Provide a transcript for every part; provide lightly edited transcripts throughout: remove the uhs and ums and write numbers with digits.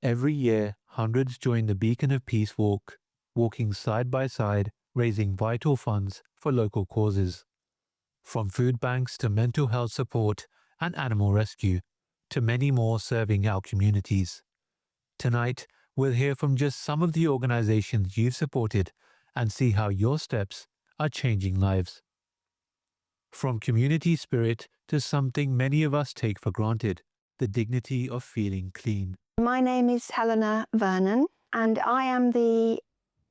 Every year, hundreds join the Beacon of Peace walk, walking side by side, raising vital funds for local causes. From food banks to mental health support and animal rescue, to many more serving our communities. Tonight, we'll hear from just some of the organizations you've supported and see how your steps are changing lives. From community spirit to something many of us take for granted, the dignity of feeling clean. My name is Helena Vernon, and I am the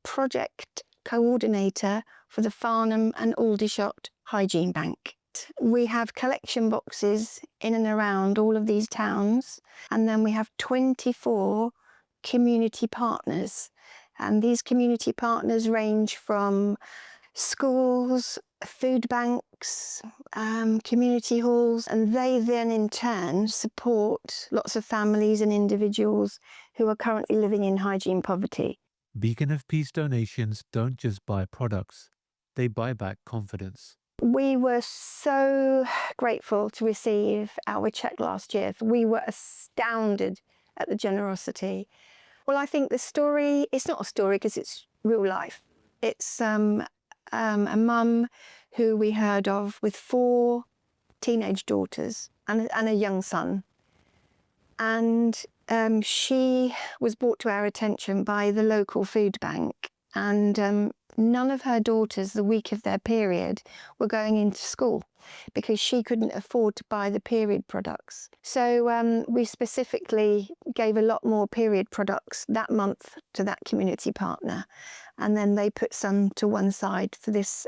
project coordinator for the Farnham and Aldershot Hygiene Bank. We have collection boxes in and around all of these towns, and then we have 24 community partners. And these community partners range from schools, food banks, community halls, and they then in turn support lots of families and individuals who are currently living in hygiene poverty. Beacon of Peace donations don't just buy products, they buy back confidence. We were so grateful to receive our cheque last year. We were astounded at the generosity. Well, I think the story, it's not a story because it's real life. It's a mum who we heard of with 4 teenage daughters and a young son. And she was brought to our attention by the local food bank, and none of her daughters, the week of their period, were going into school because she couldn't afford to buy the period products. So we specifically gave a lot more period products that month to that community partner, and then they put some to one side for this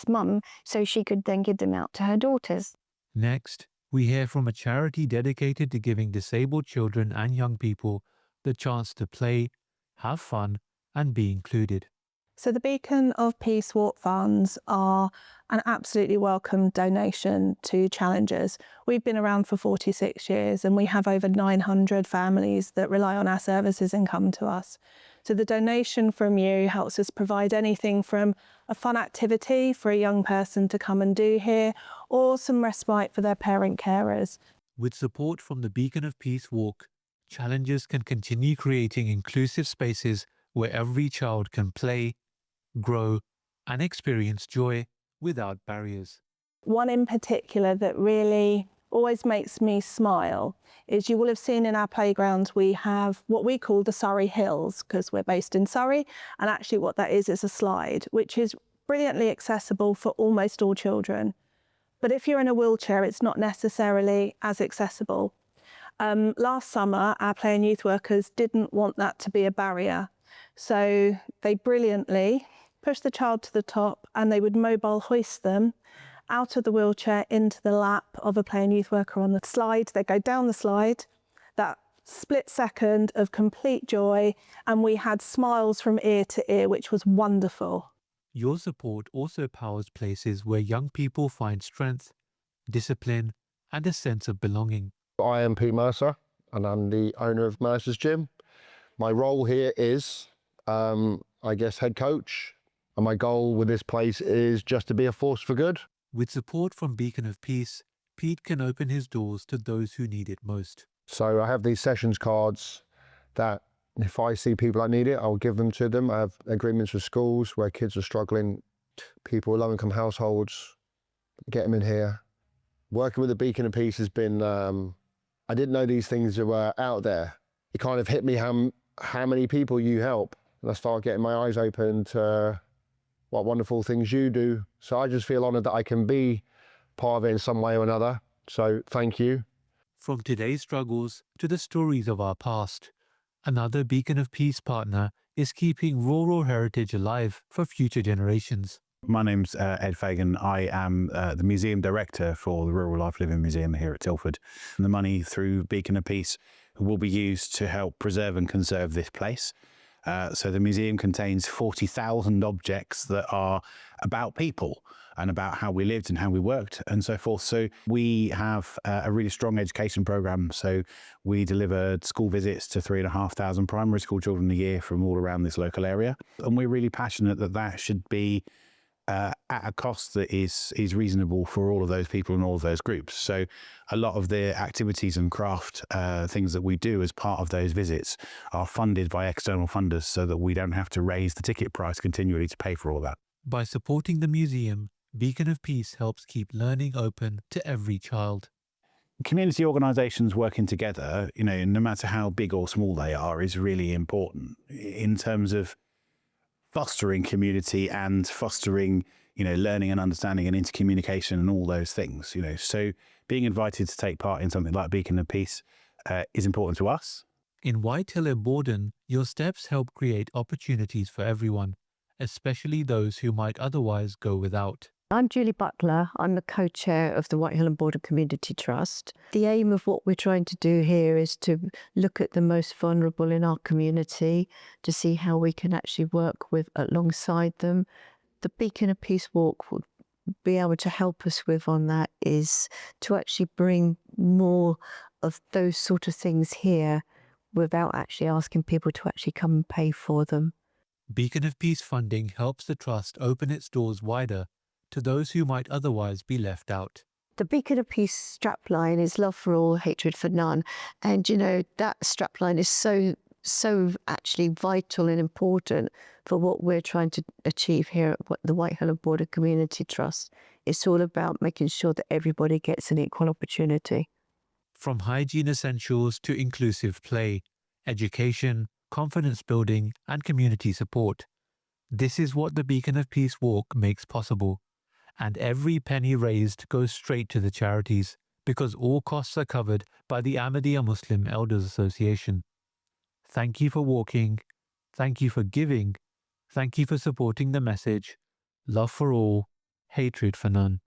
mum so she could then give them out to her daughters. Next, we hear from a charity dedicated to giving disabled children and young people the chance to play, have fun, and be included. So the Beacon of Peace Walk funds are an absolutely welcome donation to challengers. We've been around for 46 years and we have over 900 families that rely on our services and come to us. So the donation from you helps us provide anything from a fun activity for a young person to come and do here, or some respite for their parent carers. With support from the Beacon of Peace walk, challengers can continue creating inclusive spaces where every child can play, grow, and experience joy without barriers. One in particular that really always makes me smile is, you will have seen in our playgrounds we have what we call the Surrey Hills, because we're based in Surrey, and actually what that is a slide which is brilliantly accessible for almost all children. But if you're in a wheelchair, it's not necessarily as accessible. Last summer, our play and youth workers didn't want that to be a barrier, so they brilliantly pushed the child to the top, and they would mobile hoist them out of the wheelchair into the lap of a play and youth worker on the slide. They go down the slide, that split second of complete joy, and we had smiles from ear to ear, which was wonderful. Your support also powers places where young people find strength, discipline, and a sense of belonging. I am Pete Mercer, and I'm the owner of Mercer's Gym. My role here is, I guess, head coach, and my goal with this place is just to be a force for good. With support from Beacon of Peace, Pete can open his doors to those who need it most. So I have these sessions cards that if I see people that need it, I'll give them to them. I have agreements with schools where kids are struggling, people with low-income households, get them in here. Working with the Beacon of Peace has been, I didn't know these things were out there. It kind of hit me how many people you help. And I started getting my eyes open to what wonderful things you do. So I just feel honoured that I can be part of it in some way or another. So thank you. From today's struggles to the stories of our past, another Beacon of Peace partner is keeping rural heritage alive for future generations. My name's Ed Fagan. I am the museum director for the Rural Life Living Museum here at Tilford. And the money through Beacon of Peace will be used to help preserve and conserve this place. So the museum contains 40,000 objects that are about people and about how we lived and how we worked and so forth. So we have a really strong education programme. So we delivered school visits to 3,500 primary school children a year from all around this local area. And we're really passionate that that should be at a cost that is reasonable for all of those people and all of those groups. So a lot of the activities and craft things that we do as part of those visits are funded by external funders so that we don't have to raise the ticket price continually to pay for all that. By supporting the museum, Beacon of Peace helps keep learning open to every child. Community organisations working together, no matter how big or small they are, is really important in terms of fostering community and fostering, learning and understanding and intercommunication and all those things, So being invited to take part in something like Beacon of Peace is important to us. In Whitehill and Borden, your steps help create opportunities for everyone, especially those who might otherwise go without. I'm Julie Butler. I'm the co-chair of the Whitehill and Borden Community Trust. The aim of what we're trying to do here is to look at the most vulnerable in our community, to see how we can actually work alongside them. The Beacon of Peace Walk would be able to help us with on that is to actually bring more of those sort of things here without actually asking people to actually come and pay for them. Beacon of Peace funding helps the Trust open its doors wider to those who might otherwise be left out. The Beacon of Peace strapline is love for all, hatred for none. And, that strapline is so actually vital and important for what we're trying to achieve here at the Whitehill and Borden Community Trust. It's all about making sure that everybody gets an equal opportunity. From hygiene essentials to inclusive play, education, confidence building, and community support. This is what the Beacon of Peace Walk makes possible. And every penny raised goes straight to the charities because all costs are covered by the Ahmadiyya Muslim Elders Association. Thank you for walking. Thank you for giving. Thank you for supporting the message. Love for all, hatred for none.